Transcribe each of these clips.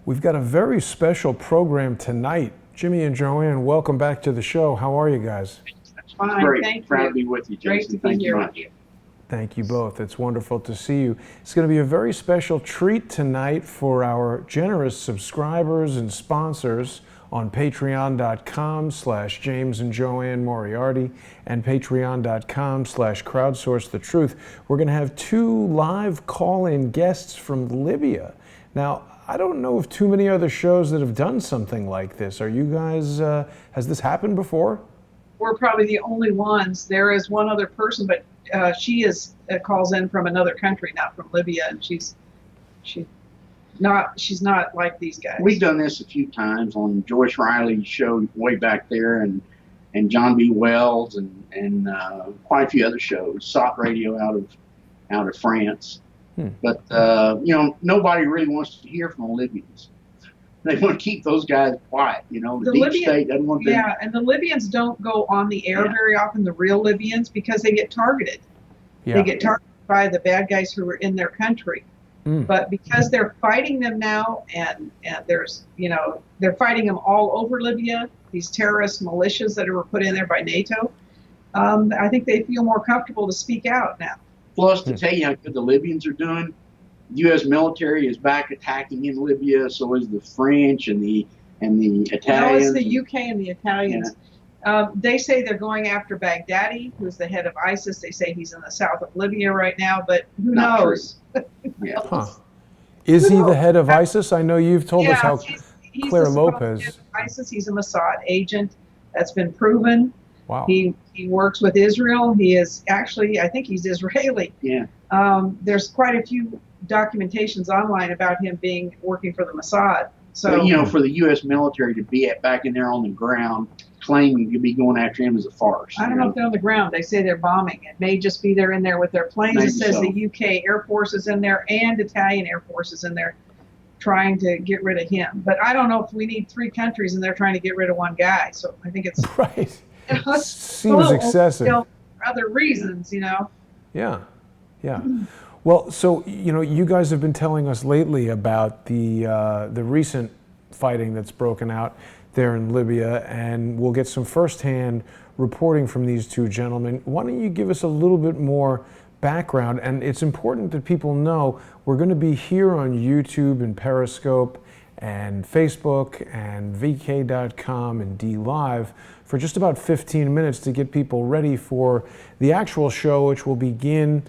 We've got a very special program tonight. Jimmy and JoAnne, welcome back to the show. How are you guys? Fine, Great. thank Proud you. to be with you, Great Jason. to be Thank you here much. with you. Thank you both. It's wonderful to see you. It's going to be a very special treat tonight for our generous subscribers and sponsors on patreon.com/James and JoAnne Moriarty and patreon.com/Crowdsource the Truth. We're going to have two live call-in guests from Libya. Now, I don't know of too many other shows that have done something like this. Are you guys, has this happened before? We're probably the only ones. There is one other person, but she calls in from another country, not from Libya, and she's not like these guys. We've done this a few times on Joyce Riley's show way back there, and John B. Wells, and quite a few other shows. SOT Radio out of France. But nobody really wants to hear from the Libyans. They want to keep those guys quiet. The deep state doesn't want them. Yeah, and the Libyans don't go on the air very often, the real Libyans, because they get targeted. Yeah. They get targeted by the bad guys who are in their country. But because they're fighting them now, and there's, they're fighting them all over Libya, these terrorist militias that were put in there by NATO, I think they feel more comfortable to speak out now. Plus, to tell you how good the Libyans are doing, the U.S. military is back attacking in Libya. So is the French and the Italians. No, it's the UK and the Italians. Yeah. They say they're going after Baghdadi, who's the head of ISIS. They say he's in the south of Libya right now, but who knows? Is he the head of ISIS? I know you've told us how he's Claire Lopez. ISIS. He's a Mossad agent. That's been proven. Wow. He works with Israel. He is actually, I think he's Israeli. Yeah. There's quite a few documentations online about him working for the Mossad. So for the U.S. military to be back in there on the ground, claiming to be going after him is a farce. I don't know if they're on the ground. They say they're bombing. It may just be they're in there with their planes. Maybe it says so. the UK Air Force is in there and Italian Air Force is in there trying to get rid of him. But I don't know if we need three countries and they're trying to get rid of one guy. So I think it's right. Seems excessive. For other reasons, Yeah. Well, so you guys have been telling us lately about the recent fighting that's broken out there in Libya, and we'll get some firsthand reporting from these two gentlemen. Why don't you give us a little bit more background? And it's important that people know we're going to be here on YouTube and Periscope and Facebook and VK.com and DLive for just about 15 minutes to get people ready for the actual show, which will begin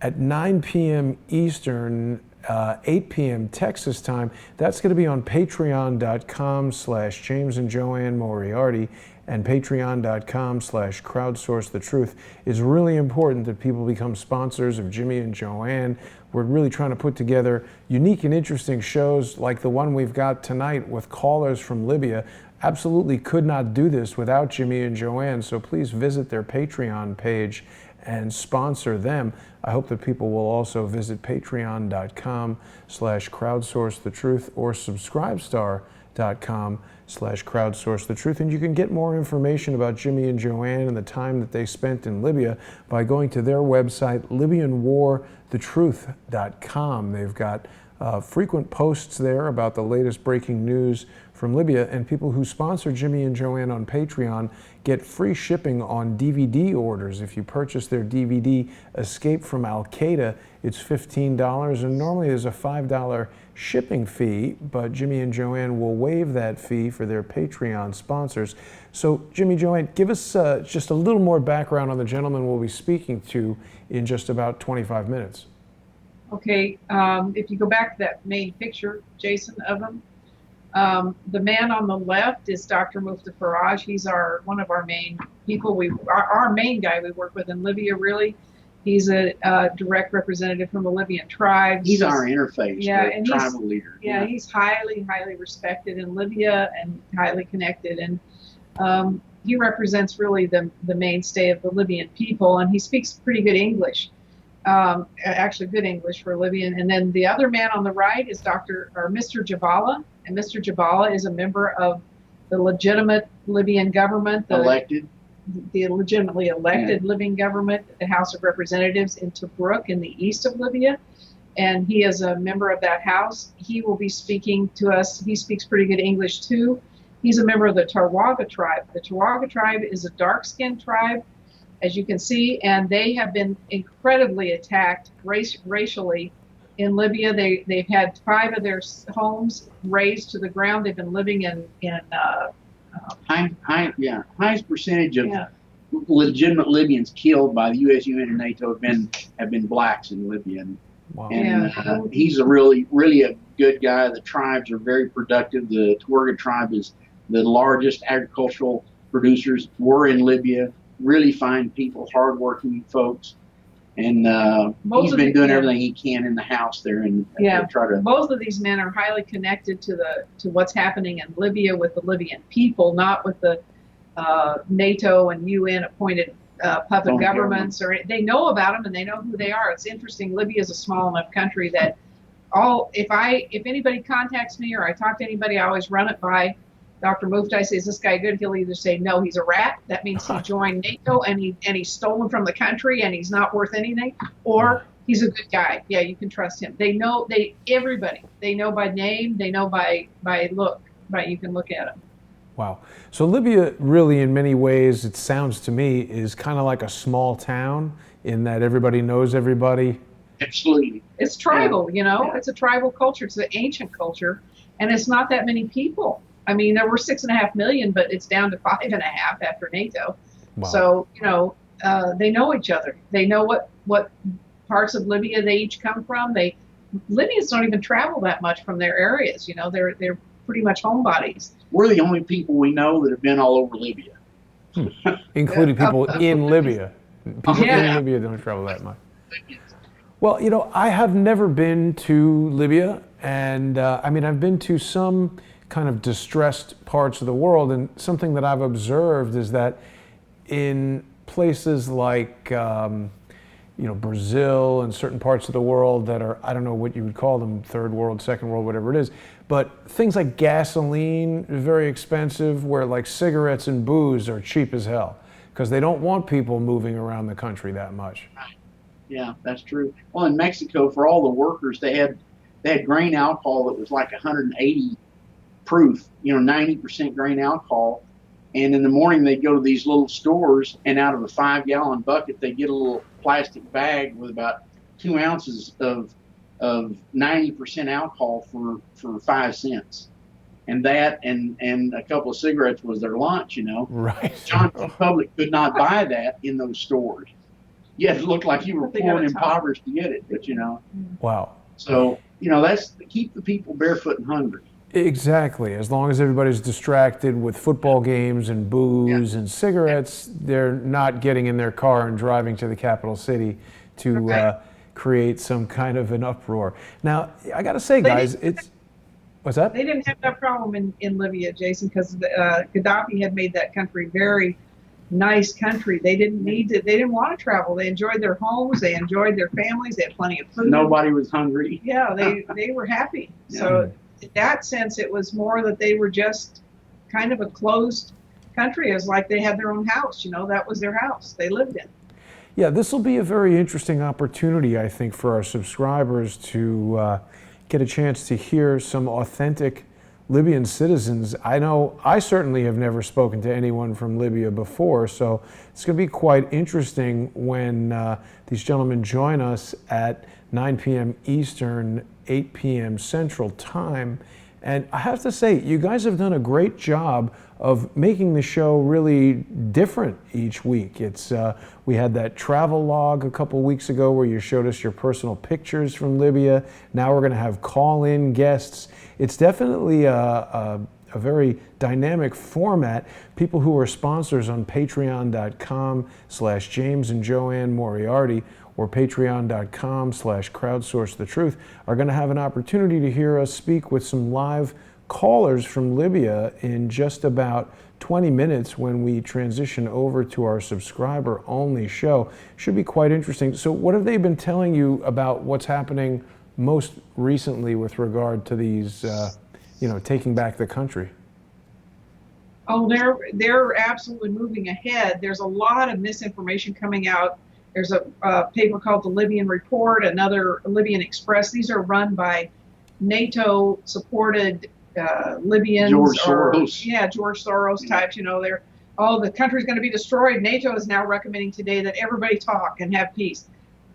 at 9 p.m. Eastern, 8 p.m. Texas time. That's going to be on patreon.com/James and JoAnne Moriarty and patreon.com/Crowdsource the Truth. It's really important that people become sponsors of Jimmy and JoAnne. We're really trying to put together unique and interesting shows like the one we've got tonight with callers from Libya. Absolutely could not do this without Jimmy and JoAnne, so please visit their Patreon page and sponsor them. I hope that people will also visit patreon.com/Crowdsource the Truth or subscribestar.com/Crowdsource the Truth. And you can get more information about Jimmy and JoAnne and the time that they spent in Libya by going to their website, LibyanWarTheTruth.com. They've got frequent posts there about the latest breaking news from Libya, and people who sponsor Jimmy and JoAnne on Patreon get free shipping on DVD orders. If you purchase their DVD, Escape from Al-Qaeda, it's $15, and normally there's a $5 shipping fee, but Jimmy and JoAnne will waive that fee for their Patreon sponsors. So Jimmy, JoAnne, give us just a little more background on the gentleman we'll be speaking to in just about 25 minutes. Okay, if you go back to that main picture, Jason, of them, the man on the left is Dr. Mufta Faraj. He's one of our main people. Our main guy we work with in Libya, really. He's a direct representative from the Libyan tribes. He's our interface, and tribal leader. Yeah, he's highly, highly respected in Libya and highly connected. And he represents really the mainstay of the Libyan people, and he speaks pretty good English. Actually good English for Libyan. And then the other man on the right is Mr. Jabala, and Mr. Jabala is a member of the legitimate Libyan government, the legitimately elected Libyan government, the House of Representatives in Tobruk in the east of Libya. and he is a member of that house. He will be speaking to us. He speaks pretty good English too. He's a member of the Tawaga tribe. The Tawaga tribe is a dark-skinned tribe, as you can see, and they have been incredibly attacked racially in Libya. They've had 5 of their homes razed to the ground. They've been living in highest percentage of legitimate Libyans killed by the U.S., UN, and NATO have been blacks in Libya. Wow. And he's a really a good guy. The tribes are very productive. The Tuareg tribe is the largest agricultural producers. Were in Libya. Really fine people, hardworking folks, and he's been doing everything he can in the house there, and try to. Both of these men are highly connected to what's happening in Libya with the Libyan people, not with the NATO and UN appointed puppet governments. Or they know about them and they know who they are. It's interesting. Libya is a small enough country that if anybody contacts me or I talk to anybody, I always run it by Dr. Mufti. I say, is this guy good? He'll either say, no, he's a rat. That means he joined NATO and he's stolen from the country and he's not worth anything. Or he's a good guy. Yeah, you can trust him. They know, everybody. They know by name. They know by look. Right, you can look at him. Wow. So Libya really, in many ways, it sounds to me, is kind of like a small town in that everybody knows everybody. Absolutely. It's tribal, It's a tribal culture. It's an ancient culture. And it's not that many people. I mean, there were 6.5 million, but it's down to 5.5 after NATO. Wow. So, they know each other. They know what parts of Libya they each come from. Libyans don't even travel that much from their areas. They're pretty much homebodies. We're the only people we know that have been all over Libya. Including people in Libya. People in Libya don't travel that much. Well, I have never been to Libya, and I've been to some kind of distressed parts of the world, and something that I've observed is that in places like Brazil and certain parts of the world that are, I don't know what you would call them, third world, second world, whatever it is, but things like gasoline is very expensive, where like cigarettes and booze are cheap as hell because they don't want people moving around the country that much. Yeah, that's true. Well, in Mexico, for all the workers, they had grain alcohol that was like 180 proof, 90% grain alcohol. And in the morning, they'd go to these little stores, and out of a 5-gallon bucket, they get a little plastic bag with about 2 ounces of 90% alcohol for 5 cents. And that and a couple of cigarettes was their lunch, Right. John Public could not buy that in those stores. You had to look like you were poor and impoverished to get it, but Wow. So, that's to keep the people barefoot and hungry. Exactly. As long as everybody's distracted with football games and booze and cigarettes, they're not getting in their car and driving to the capital city to create some kind of an uproar. Now, I got to say, guys, what's that? They didn't have that problem in Libya, Jason, because Gaddafi had made that country very nice country. They didn't want to travel. They enjoyed their homes. They enjoyed their families. They had plenty of food. Nobody was hungry. Yeah, they were happy. Yeah. So in that sense, it was more that they were just kind of a closed country. It was like they had their own house. That was their house they lived in. Yeah, this will be a very interesting opportunity, I think, for our subscribers to get a chance to hear some authentic Libyan citizens. I know I certainly have never spoken to anyone from Libya before, so it's going to be quite interesting when these gentlemen join us at 9 p.m. Eastern, 8 p.m. Central Time. And I have to say, you guys have done a great job of making the show really different each week. We had that travel log a couple weeks ago where you showed us your personal pictures from Libya. Now we're going to have call-in guests. It's definitely a very dynamic format. People who are sponsors on patreon.com/James and JoAnne Moriarty or patreon.com/crowdsourcethetruth are going to have an opportunity to hear us speak with some live callers from Libya in just about 20 minutes when we transition over to our subscriber-only show. Should be quite interesting. So what have they been telling you about what's happening most recently with regard to these, taking back the country? Oh, they're absolutely moving ahead. There's a lot of misinformation coming out There's a paper called the Libyan Report, another Libyan Express. These are run by NATO-supported Libyans. George Soros. Yeah, George Soros types. You know, they're, oh, the country's going to be destroyed. NATO is now recommending today that everybody talk and have peace.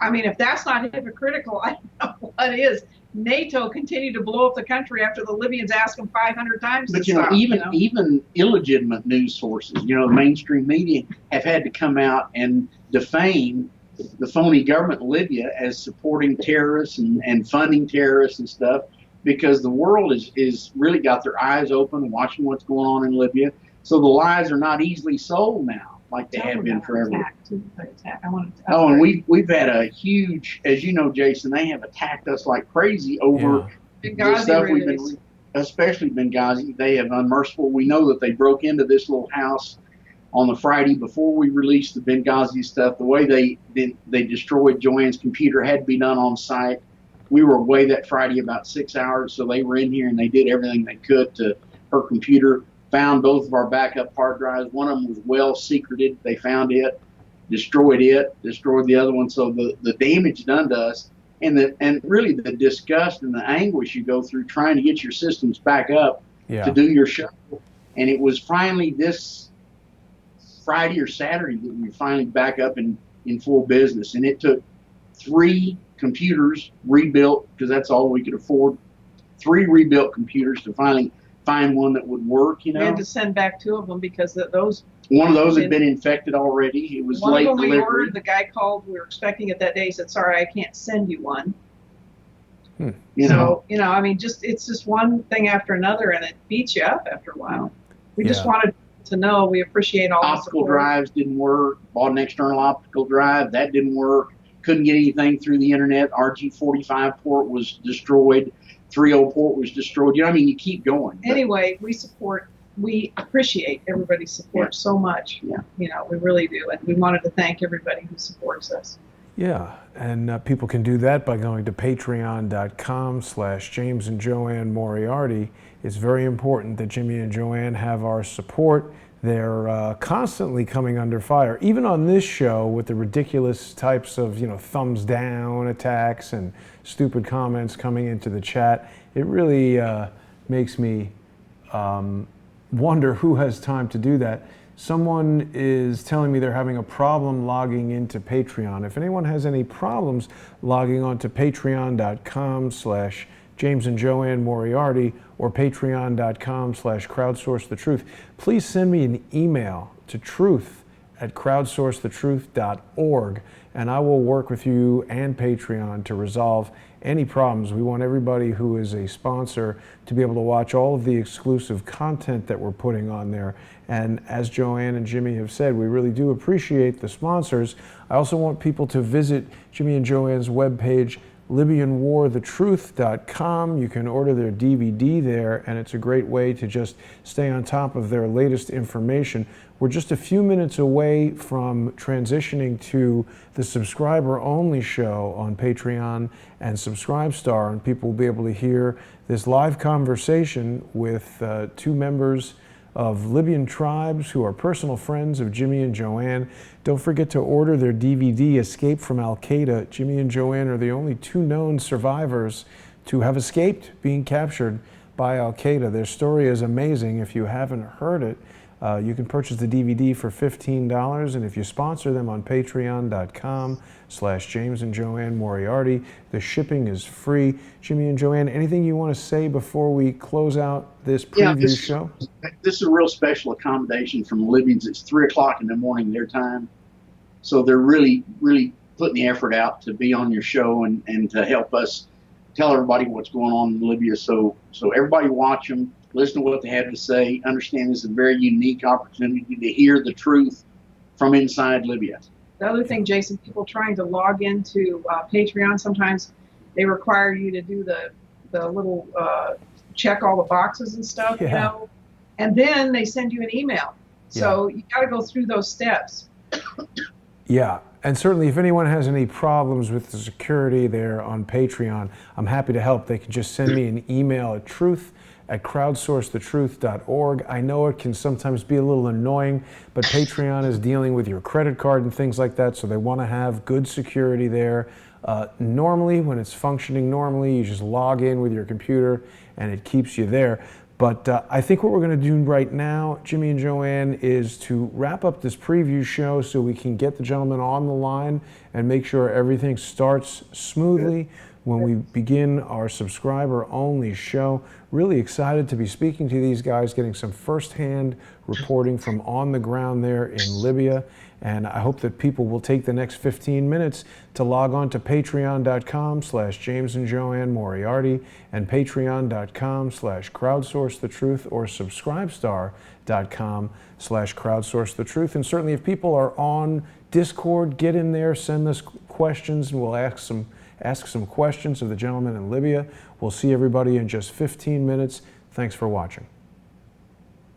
I mean, if that's not hypocritical, I don't know what is. NATO continued to blow up the country after the Libyans asked them 500 times But to stop. even illegitimate news sources, the mainstream media have had to come out and defame the phony government in Libya as supporting terrorists and funding terrorists and stuff, because the world is really got their eyes open, watching what's going on in Libya. So the lies are not easily sold now like they have been forever. And we've had a huge, as you know, Jason, they have attacked us like crazy over the stuff we've been, especially Benghazi. They have unmerciful. We know that they broke into this little house on the Friday before we released the Benghazi stuff. The way they destroyed JoAnne's computer had to be done on site. We were away that Friday about 6 hours, so they were in here and they did everything they could to her computer. Found both of our backup hard drives. One of them was well secreted. They found it, destroyed the other one. So the damage done to us, and really the disgust and the anguish you go through trying to get your systems back up to do your show. And it was finally this Friday or Saturday that we were finally back up in full business. And it took 3 computers rebuilt, because that's all we could afford. 3 rebuilt computers to finally find one that would work. We had to send back 2 of them because those. One of those had been infected already. It was late delivery. We ordered. The guy called. We were expecting it that day. He said, "Sorry, I can't send you one." So I mean, it's just one thing after another, and it beats you up after a while. We just wanted to know. We appreciate all the support. Optical drives didn't work. Bought an external optical drive. That didn't work. Couldn't get anything through the internet. RG45 port was destroyed. 30 port was destroyed. I mean, you keep going. Anyway, we appreciate everybody's support so much. Yeah. We really do. And we wanted to thank everybody who supports us. Yeah, and people can do that by going to patreon.com/James and JoAnne Moriarty. It's very important that Jimmy and JoAnne have our support. They're constantly coming under fire, even on this show, with the ridiculous types of, thumbs down attacks and stupid comments coming into the chat. It really makes me wonder who has time to do that. Someone is telling me they're having a problem logging into Patreon. If anyone has any problems logging on to patreon.com/James and JoAnne Moriarty or patreon.com/crowdsourcethetruth, please send me an email to truth@crowdsourcethetruth.org, and I will work with you and Patreon to resolve any problems. We want everybody who is a sponsor to be able to watch all of the exclusive content that we're putting on there. And as JoAnne and Jimmy have said, we really do appreciate the sponsors. I also want people to visit Jimmy and JoAnne's webpage, LibyanWarTheTruth.com. You can order their DVD there, and it's a great way to just stay on top of their latest information. We're just a few minutes away from transitioning to the subscriber-only show on Patreon and Subscribestar, and people will be able to hear this live conversation with 2 members of Libyan tribes who are personal friends of Jimmy and JoAnne. Don't forget to order their DVD, Escape from Al-Qaeda. Jimmy and JoAnne are the only 2 known survivors to have escaped being captured by Al-Qaeda. Their story is amazing. If you haven't heard it, you can purchase the DVD for $15, and if you sponsor them on patreon.com/James and JoAnne Moriarty, the shipping is free. Jimmy and JoAnne, anything you want to say before we close out this preview show? This is a real special accommodation from the Libyans. It's 3 o'clock in the morning their time, so they're really, really putting the effort out to be on your show and to help us tell everybody what's going on in Libya. So everybody watch them. Listen to what they have to say. Understand this is a very unique opportunity to hear the truth from inside Libya. The other thing, Jason, people trying to log into Patreon, sometimes they require you to do the little check all the boxes and stuff, and then they send you an email. So you got to go through those steps. Yeah, and certainly if anyone has any problems with the security there on Patreon, I'm happy to help. They can just send me an email at truth at crowdsourcethetruth.org. I know it can sometimes be a little annoying, but Patreon is dealing with your credit card and things like that, so they want to have good security there. Normally, when it's functioning normally, you just log in with your computer and it keeps you there. But I think what we're going to do right now, Jimmy and JoAnne, is to wrap up this preview show so we can get the gentleman on the line and make sure everything starts smoothly when we begin our subscriber-only show. Really excited to be speaking to these guys, getting some firsthand reporting from on the ground there in Libya. And I hope that people will take the next 15 minutes to log on to patreon.com/James and JoAnne Moriarty and patreon.com/crowdsourcethetruth or subscribestar.com/crowdsourcethetruth. And certainly if people are on Discord, get in there, send us questions, and we'll ask some questions of the gentleman in Libya. We'll see everybody in just 15 minutes. Thanks for watching.